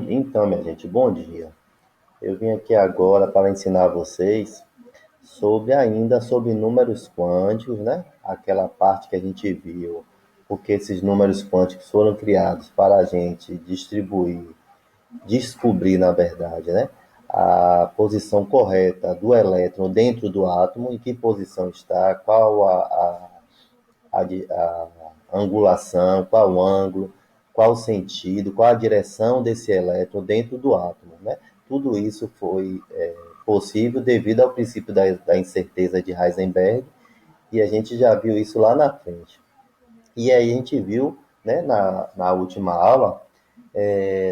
Então, minha gente, bom dia. Eu vim aqui agora para ensinar vocês sobre números quânticos, né? Aquela parte que a gente viu, porque esses números quânticos foram criados para a gente descobrir, na verdade, né? A posição correta do elétron dentro do átomo, em que posição está, qual a angulação, qual o ângulo, qual o sentido, qual a direção desse elétron dentro do átomo, né? Tudo isso foi possível devido ao princípio da incerteza de Heisenberg, e a gente já viu isso lá na frente. E aí a gente viu, né, na última aula,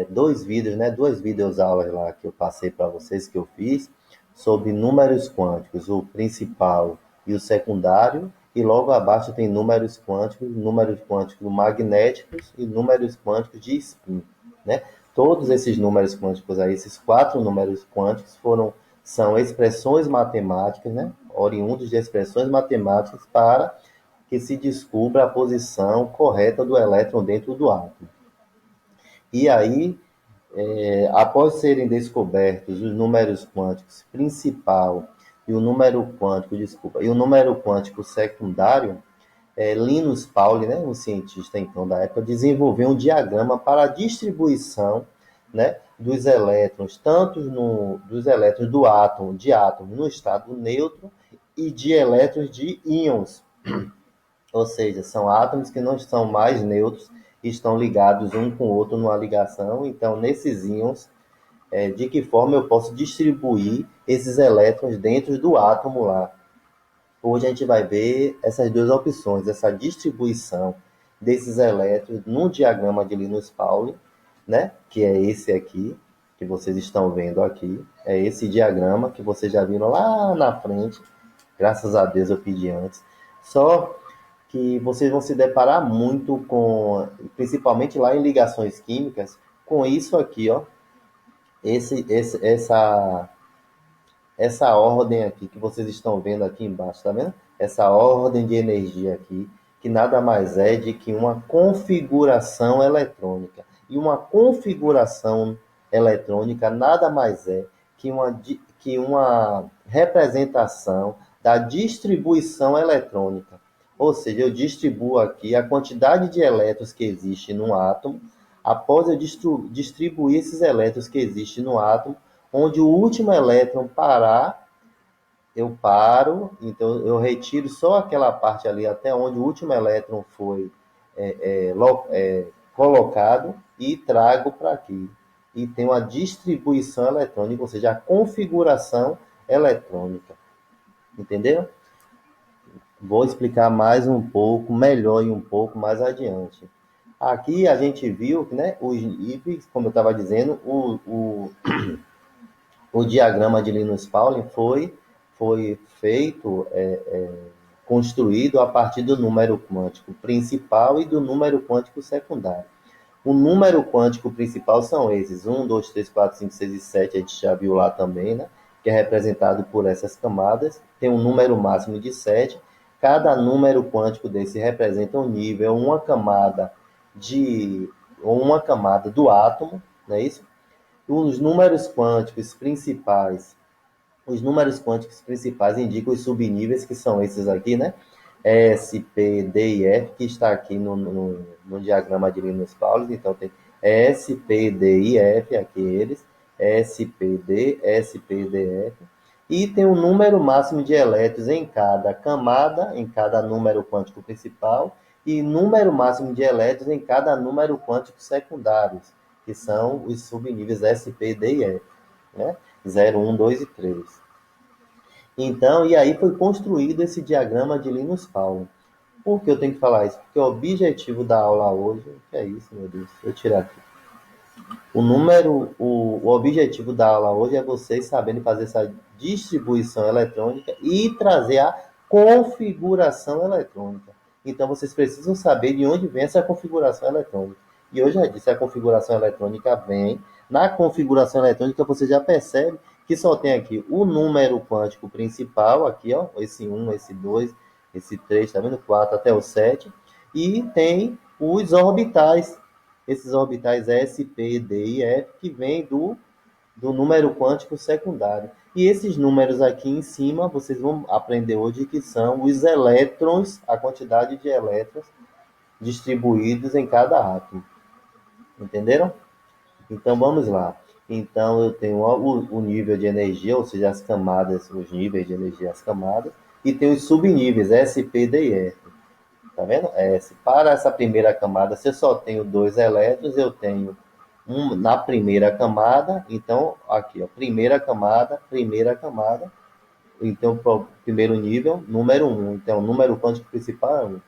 dois vídeos, né, duas videoaulas lá que eu passei para vocês, que eu fiz, sobre números quânticos, o principal e o secundário, e logo abaixo tem números quânticos magnéticos e números quânticos de spin, né? Todos esses números quânticos aí, esses quatro números quânticos são expressões matemáticas, né? Oriundos de expressões matemáticas para que se descubra a posição correta do elétron dentro do átomo. E aí, após serem descobertos os números quânticos principal e o número quântico, desculpa, e o número quântico secundário, Linus Pauling, né, um cientista então da época, desenvolveu um diagrama para a distribuição, né, dos elétrons, dos elétrons do átomo, de átomo no estado neutro e de elétrons de íons, ou seja, são átomos que não são mais neutros e estão ligados um com o outro numa ligação. Então, nesses íons, de que forma eu posso distribuir esses elétrons dentro do átomo lá? Hoje a gente vai ver essas duas opções, essa distribuição desses elétrons no diagrama de Linus Pauling, né? Que é esse aqui, que vocês estão vendo aqui. É esse diagrama que vocês já viram lá na frente. Graças a Deus eu pedi antes. Só que vocês vão se deparar muito com, principalmente lá em ligações químicas, com isso aqui, ó. Esse, esse, essa, essa ordem aqui que vocês estão vendo aqui embaixo, tá vendo? Essa ordem de energia aqui, que nada mais é de que uma configuração eletrônica. E uma configuração eletrônica nada mais é que uma representação da distribuição eletrônica. Ou seja, eu distribuo aqui a quantidade de elétrons que existe no átomo, após eu distribuir esses elétrons que existem no átomo, onde o último elétron parar, eu paro, então eu retiro só aquela parte ali até onde o último elétron foi colocado e trago para aqui. E tem uma distribuição eletrônica, ou seja, a configuração eletrônica. Entendeu? Vou explicar mais um pouco, melhor e um pouco mais adiante. Aqui a gente viu, né, os níveis, como eu estava dizendo, o diagrama de Linus Pauling foi feito, construído a partir do número quântico principal e do número quântico secundário. O número quântico principal são esses, 1, 2, 3, 4, 5, 6 e 7, a gente já viu lá também, né? Que é representado por essas camadas. Tem um número máximo de 7. Cada número quântico desse representa um nível, uma camada do átomo, não é isso? Os números quânticos principais, os números quânticos principais indicam os subníveis, que são esses aqui, né? S, P, D e F, que está aqui no diagrama de Linus Pauling. Então, tem S, P, D e F, aqui eles. S, P, D, S, P, D, F. E tem um número máximo de elétrons em cada camada, em cada número quântico principal, e número máximo de elétrons em cada número quântico secundário, que são os subníveis S, P, D e F, né? 0, 1, 2 e 3. Então, e aí foi construído esse diagrama de Linus Pauling. Por que eu tenho que falar isso? Porque o objetivo da aula hoje, que é isso, meu Deus, deixa eu tirar aqui. O objetivo da aula hoje é vocês saberem fazer essa distribuição eletrônica e trazer a configuração eletrônica. Então, vocês precisam saber de onde vem essa configuração eletrônica. E eu já disse, a configuração eletrônica vem. Na configuração eletrônica, você já percebe que só tem aqui o número quântico principal, aqui, ó, esse 1, esse 2, esse 3, tá vendo? 4 até o 7. E tem os orbitais, esses orbitais S, P, D e F, que vêm do número quântico secundário. E esses números aqui em cima, vocês vão aprender hoje que são os elétrons, a quantidade de elétrons distribuídos em cada átomo. Entenderam? Então vamos lá. Então eu tenho o nível de energia, ou seja, as camadas, os níveis de energia, as camadas, e tem os subníveis, S, P, D e F. Tá vendo? S. Para essa primeira camada, se eu só tenho 2 elétrons, eu tenho um na primeira camada, então aqui, ó, primeira camada, então pro primeiro nível, número 1. Então o número quântico principal é 1.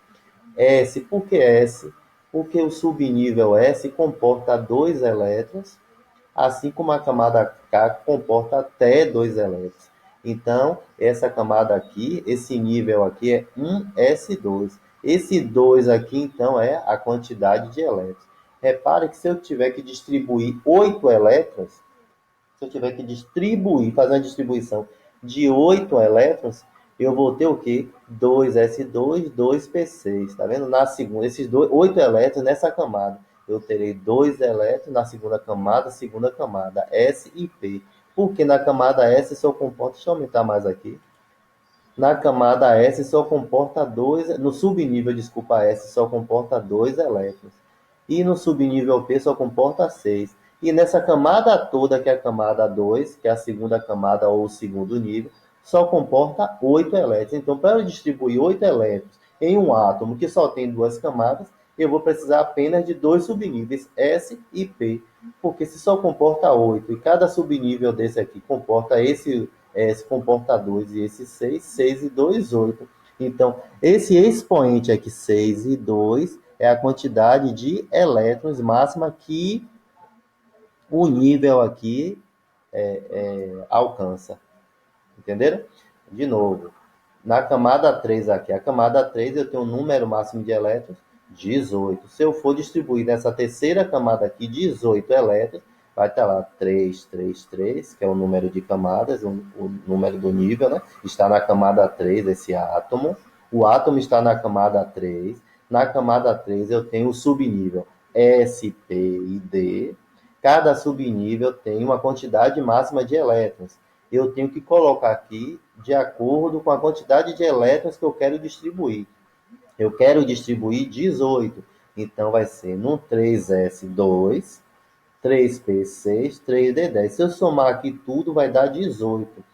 S, por que S? Porque o subnível S comporta 2 elétrons, assim como a camada K comporta até 2 elétrons. Então, essa camada aqui, esse nível aqui é 1s2. Esse 2 aqui, então, é a quantidade de elétrons. Repare que se eu tiver que distribuir 8 elétrons, se eu tiver que distribuir, fazer uma distribuição de 8 elétrons, eu vou ter o quê? 2s2, 2p6. Tá vendo? Na segunda, esses 8 elétrons nessa camada. Eu terei 2 elétrons na segunda camada, S e P. Porque na camada S só comporta, deixa eu aumentar mais aqui. Na camada S só comporta 2, no subnível, desculpa, S só comporta 2 elétrons. E no subnível P só comporta 6. E nessa camada toda, que é a camada 2, que é a segunda camada ou o segundo nível, só comporta 8 elétrons. Então, para eu distribuir 8 elétrons em um átomo que só tem 2 camadas, eu vou precisar apenas de 2 subníveis, S e P. Porque se só comporta 8 e cada subnível desse aqui comporta esse comporta 2 e esse 6, 6 e 2, 8. Então, esse expoente aqui, 6 e 2, é a quantidade de elétrons máxima que o nível aqui alcança. Entenderam? De novo, na camada 3 aqui, a camada 3 eu tenho um número máximo de elétrons, 18. Se eu for distribuir nessa terceira camada aqui, 18 elétrons, vai estar lá 3, 3, 3, que é o número de camadas, o número do nível, né? Está na camada 3 esse átomo. O átomo está na camada 3. Na camada 3 eu tenho o subnível S, P e D. Cada subnível tem uma quantidade máxima de elétrons. Eu tenho que colocar aqui de acordo com a quantidade de elétrons que eu quero distribuir. Eu quero distribuir 18. Então vai ser no 3s2, 3p6, 3d10. Se eu somar aqui tudo, vai dar 18.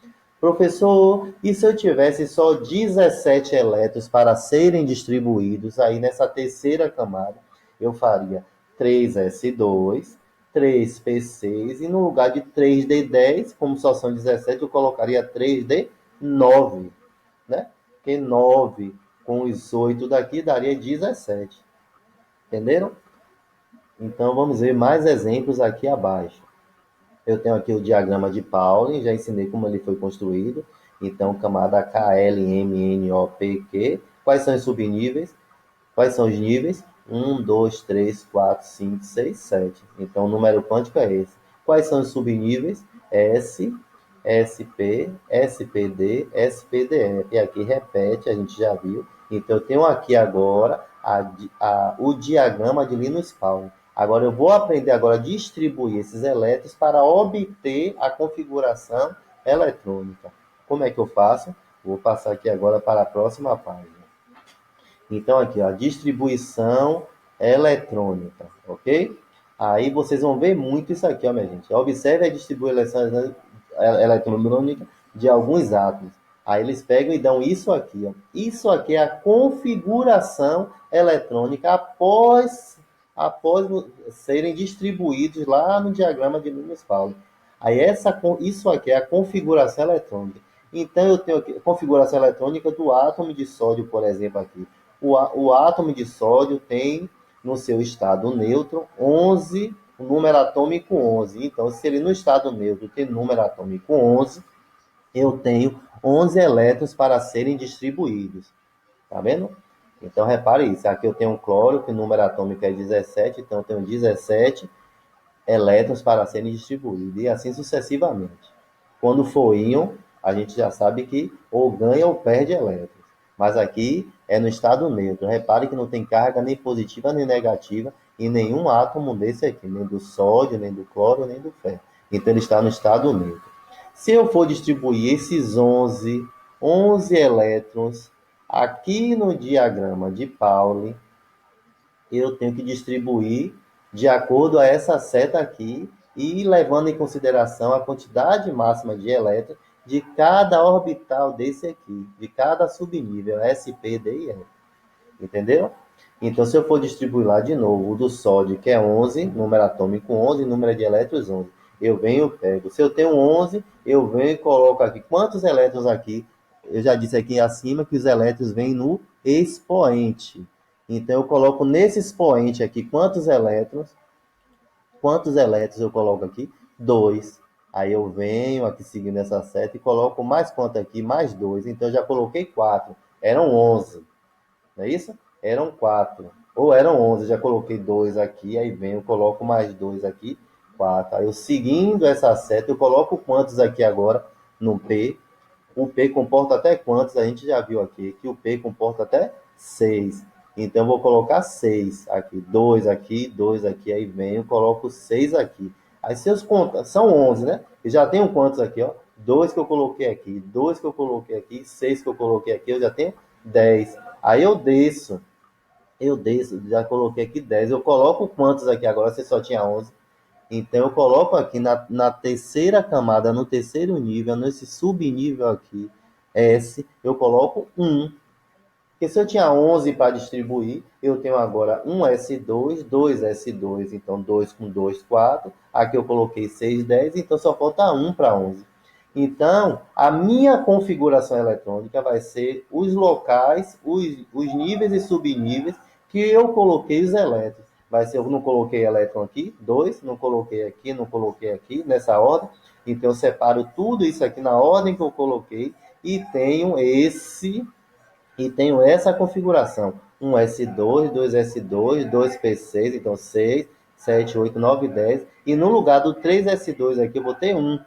Professor, e se eu tivesse só 17 elétrons para serem distribuídos aí nessa terceira camada? Eu faria 3s2, 3p6 e no lugar de 3d10, como só são 17, eu colocaria 3d9, né? Porque 9 com os 8 daqui daria 17. Entenderam? Então vamos ver mais exemplos aqui abaixo. Eu tenho aqui o diagrama de Pauling, já ensinei como ele foi construído. Então, camada K, L, M, N, O, P, Q. Quais são os subníveis? Quais são os níveis? 1, 2, 3, 4, 5, 6, 7. Então, o número quântico é esse. Quais são os subníveis? S, SP, SPD, SPDF. E aqui repete, a gente já viu. Então, eu tenho aqui agora o diagrama de Linus Pauling. Agora, eu vou aprender agora a distribuir esses elétrons para obter a configuração eletrônica. Como é que eu faço? Vou passar aqui agora para a próxima página. Então, aqui, ó, distribuição eletrônica, ok? Aí vocês vão ver muito isso aqui, ó, minha gente. Observe a distribuição eletrônica de alguns átomos. Aí eles pegam e dão isso aqui, ó. Isso aqui é a configuração eletrônica após serem distribuídos lá no diagrama de Linus Pauling. Aí isso aqui é a configuração eletrônica. Então, eu tenho aqui a configuração eletrônica do átomo de sódio, por exemplo, aqui. O átomo de sódio tem no seu estado neutro 11, o número atômico 11. Então, se ele no estado neutro tem número atômico 11, eu tenho 11 elétrons para serem distribuídos. Tá vendo? Então, repare isso. Aqui eu tenho um cloro, que o número atômico é 17, então eu tenho 17 elétrons para serem distribuídos, e assim sucessivamente. Quando for íon, a gente já sabe que ou ganha ou perde elétrons. Mas aqui é no estado neutro. Repare que não tem carga nem positiva nem negativa em nenhum átomo desse aqui, nem do sódio, nem do cloro, nem do ferro. Então, ele está no estado neutro. Se eu for distribuir esses 11 elétrons aqui no diagrama de Pauli, eu tenho que distribuir de acordo a essa seta aqui e levando em consideração a quantidade máxima de elétrons de cada orbital desse aqui, de cada subnível, S, P, D e F. Entendeu? Então, se eu for distribuir lá de novo, o do sódio, que é 11, número atômico 11, número de elétrons 11. Eu venho e pego. Se eu tenho 11, eu venho e coloco aqui. Quantos elétrons aqui? Eu já disse aqui acima que os elétrons vêm no expoente. Então, eu coloco nesse expoente aqui quantos elétrons? Quantos elétrons eu coloco aqui? 2. Aí eu venho aqui seguindo essa seta e coloco mais quanto aqui? Mais 2. Então, eu já coloquei 4. Eram 11. Não é isso? Eram 4. Ou eram 11. Já coloquei 2 aqui. Aí venho, coloco mais 2 aqui. 4. Aí eu seguindo essa seta, eu coloco quantos aqui agora no P? O P comporta até quantos? A gente já viu aqui que o P comporta até 6. Então, eu vou colocar 6 aqui, 2 aqui, aí venho, coloco 6 aqui. Aí, se os contas, são 11, né? Eu já tenho quantos aqui, ó? 2 que eu coloquei aqui, 2 que eu coloquei aqui, 6 que eu coloquei aqui, eu já tenho 10. Aí, eu desço, já coloquei aqui 10. Eu coloco quantos aqui agora? Você só tinha 11. Então, eu coloco aqui na terceira camada, no terceiro nível, nesse subnível aqui, S, eu coloco 1. Porque se eu tinha 11 para distribuir, eu tenho agora um S2, 2 S2, então 2 com 2, 4. Aqui eu coloquei 6, 10, então só falta 1 para 11. Então, a minha configuração eletrônica vai ser os locais, os níveis e subníveis que eu coloquei os elétrons. Vai ser, eu não coloquei elétron aqui, 2, não coloquei aqui, não coloquei aqui, nessa ordem. Então, eu separo tudo isso aqui na ordem que eu coloquei e tenho essa configuração. Um S2, 2S2, 2P6, então 6, 7, 8, 9, 10. E no lugar do 3S2 aqui, eu botei 1.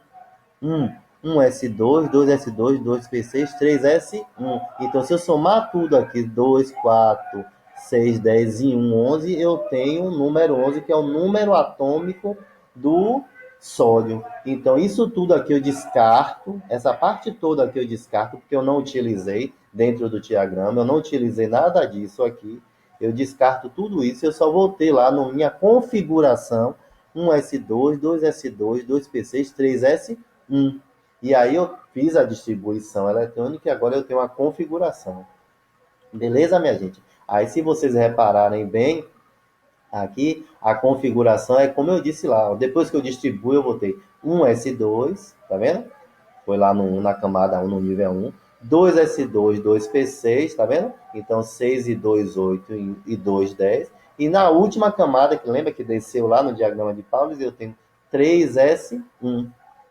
1. 1S2, 2S2, 2P6, 3S1. Então, se eu somar tudo aqui, 2, 4, 6, 10 e 1, 11, eu tenho o número 11, que é o número atômico do sódio. Então, isso tudo aqui eu descarto, essa parte toda aqui eu descarto, porque eu não utilizei dentro do diagrama, eu não utilizei nada disso aqui. Eu descarto tudo isso, eu só voltei lá na minha configuração, 1S2, 2S2, 2P6, 3S1. E aí eu fiz a distribuição eletrônica e agora eu tenho uma configuração. Beleza, minha gente? Aí, se vocês repararem bem, aqui a configuração é como eu disse lá. Depois que eu distribuo, eu botei um S2, tá vendo? Foi lá na camada 1, no nível 1. 2S2, 2P6, tá vendo? Então, 6 e 2, 8 e 2, 10. E na última camada, que lembra que desceu lá no diagrama de Paulis, eu tenho 3S1.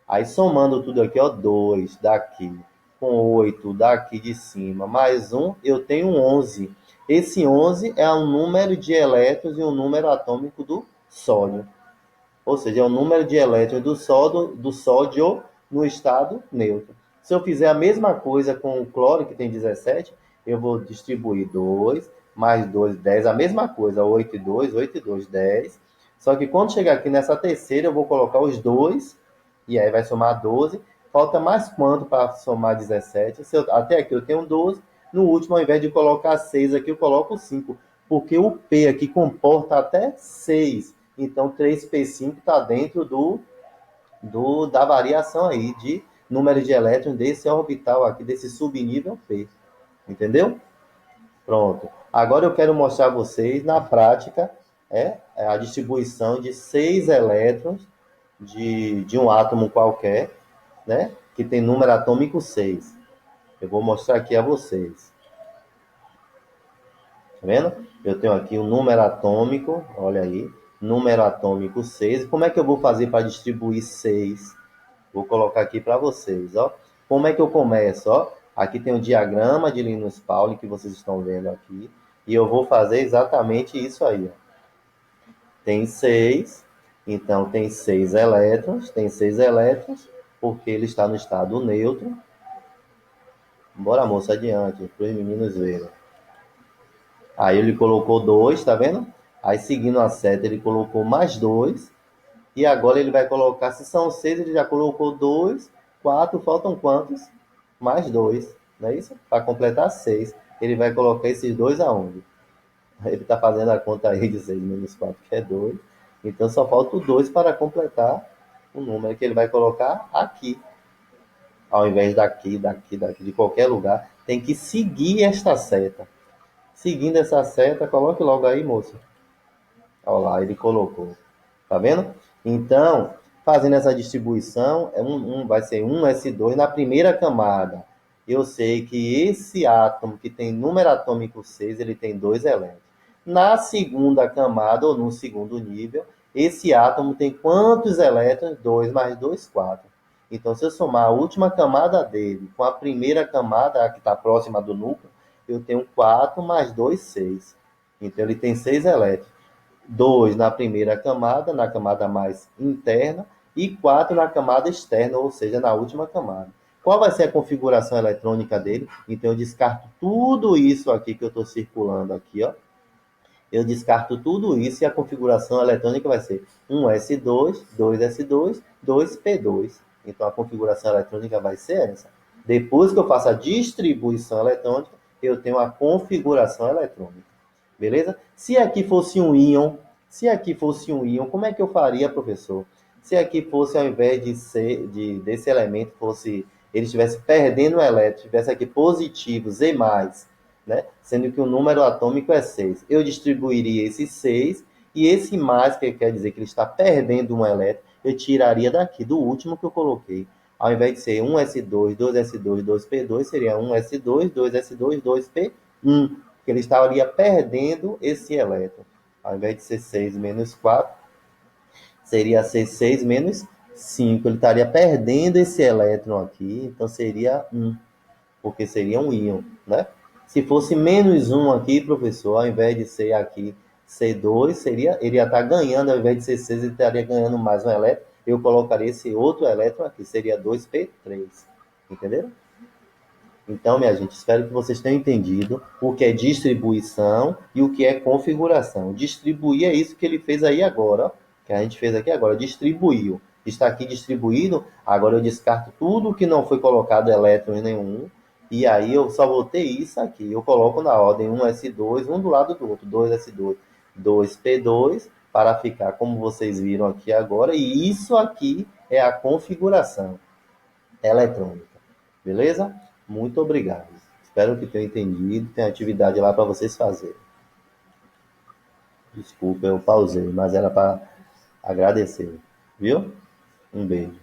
Aí, somando tudo aqui, ó, 2 daqui, com 8 daqui de cima, mais 1, eu tenho 11. Esse 11 é o número de elétrons e o número atômico do sódio. Ou seja, é o número de elétrons do sódio no estado neutro. Se eu fizer a mesma coisa com o cloro, que tem 17, eu vou distribuir 2, mais 2, 10, a mesma coisa, 8 e 2, 8 e 2, 10. Só que quando chegar aqui nessa terceira, eu vou colocar os 2, e aí vai somar 12. Falta mais quanto para somar 17? Até aqui eu tenho 12. No último, ao invés de colocar 6 aqui, eu coloco 5. Porque o P aqui comporta até 6. Então, 3P5 está dentro da variação aí de número de elétrons desse orbital aqui, desse subnível P. Entendeu? Pronto. Agora eu quero mostrar a vocês, na prática, a distribuição de 6 elétrons de um átomo qualquer, né? Que tem número atômico 6. Eu vou mostrar aqui a vocês. Tá vendo? Eu tenho aqui o número atômico, olha aí, número atômico 6. Como é que eu vou fazer para distribuir 6? Vou colocar aqui para vocês, ó. Como é que eu começo, ó? Aqui tem o diagrama de Linus Pauling que vocês estão vendo aqui, e eu vou fazer exatamente isso aí, ó. Tem 6, então tem 6 elétrons, porque ele está no estado neutro. Bora, moça, adiante, para os meninos verem. Aí ele colocou 2, tá vendo? Aí, seguindo a seta, ele colocou mais 2. E agora ele vai colocar, se são 6, ele já colocou 2, 4, faltam quantos? Mais 2, não é isso? Para completar 6. Ele vai colocar esses dois aonde? Ele está fazendo a conta aí de 6 menos 4, que é 2. Então só falta o 2 para completar o número que ele vai colocar aqui. Ao invés daqui, de qualquer lugar. Tem que seguir esta seta. Seguindo essa seta, coloque logo aí, moço. Olha lá, ele colocou. Tá vendo? Então, fazendo essa distribuição, vai ser 1s2 na primeira camada. Eu sei que esse átomo que tem número atômico 6, ele tem 2 elétrons. Na segunda camada, ou no segundo nível, esse átomo tem quantos elétrons? 2 mais 2, 4. Então, se eu somar a última camada dele com a primeira camada, a que está próxima do núcleo, eu tenho 4 mais 2, 6. Então, ele tem 6 elétrons. 2 na primeira camada, na camada mais interna, e 4 na camada externa, ou seja, na última camada. Qual vai ser a configuração eletrônica dele? Então, eu descarto tudo isso aqui que eu estou circulando aqui, ó. Eu descarto tudo isso e a configuração eletrônica vai ser 1s2, 2s2, 2p2. Então, a configuração eletrônica vai ser essa. Depois que eu faço a distribuição eletrônica, eu tenho a configuração eletrônica. Beleza? Se aqui fosse um íon, como é que eu faria, professor? Se aqui fosse, ao invés de ser, desse elemento, fosse, ele estivesse perdendo um elétron, tivesse aqui positivo, Z+, né? Sendo que o número atômico é 6. Eu distribuiria esse 6, e esse mais, que quer dizer que ele está perdendo um elétron, eu tiraria daqui, do último que eu coloquei. Ao invés de ser 1s2, 2s2, 2p2, seria 1s2, 2s2, 2p1, porque ele estaria perdendo esse elétron. Ao invés de ser 6 menos 4, seria ser 6 menos 5. Ele estaria perdendo esse elétron aqui, então seria 1, porque seria um íon, né? Se fosse menos 1 aqui, professor, ao invés de ser aqui C2, ele ia estar ganhando, ao invés de ser 6, ele estaria ganhando mais um elétron. Eu colocaria esse outro elétron aqui, seria 2p3. Entenderam? Então, minha gente, espero que vocês tenham entendido o que é distribuição e o que é configuração. Distribuir é isso que ele fez aí agora, ó, que a gente fez aqui agora, distribuiu. Está aqui distribuído, agora eu descarto tudo que não foi colocado elétron nenhum, e aí eu só botei isso aqui. Eu coloco na ordem 1s2, um do lado do outro, 2s2, 2p2, para ficar como vocês viram aqui agora, e isso aqui é a configuração eletrônica. Beleza? Muito obrigado. Espero que tenham entendido. Tem atividade lá para vocês fazerem. Desculpa, eu pausei, mas era para agradecer. Viu? Um beijo.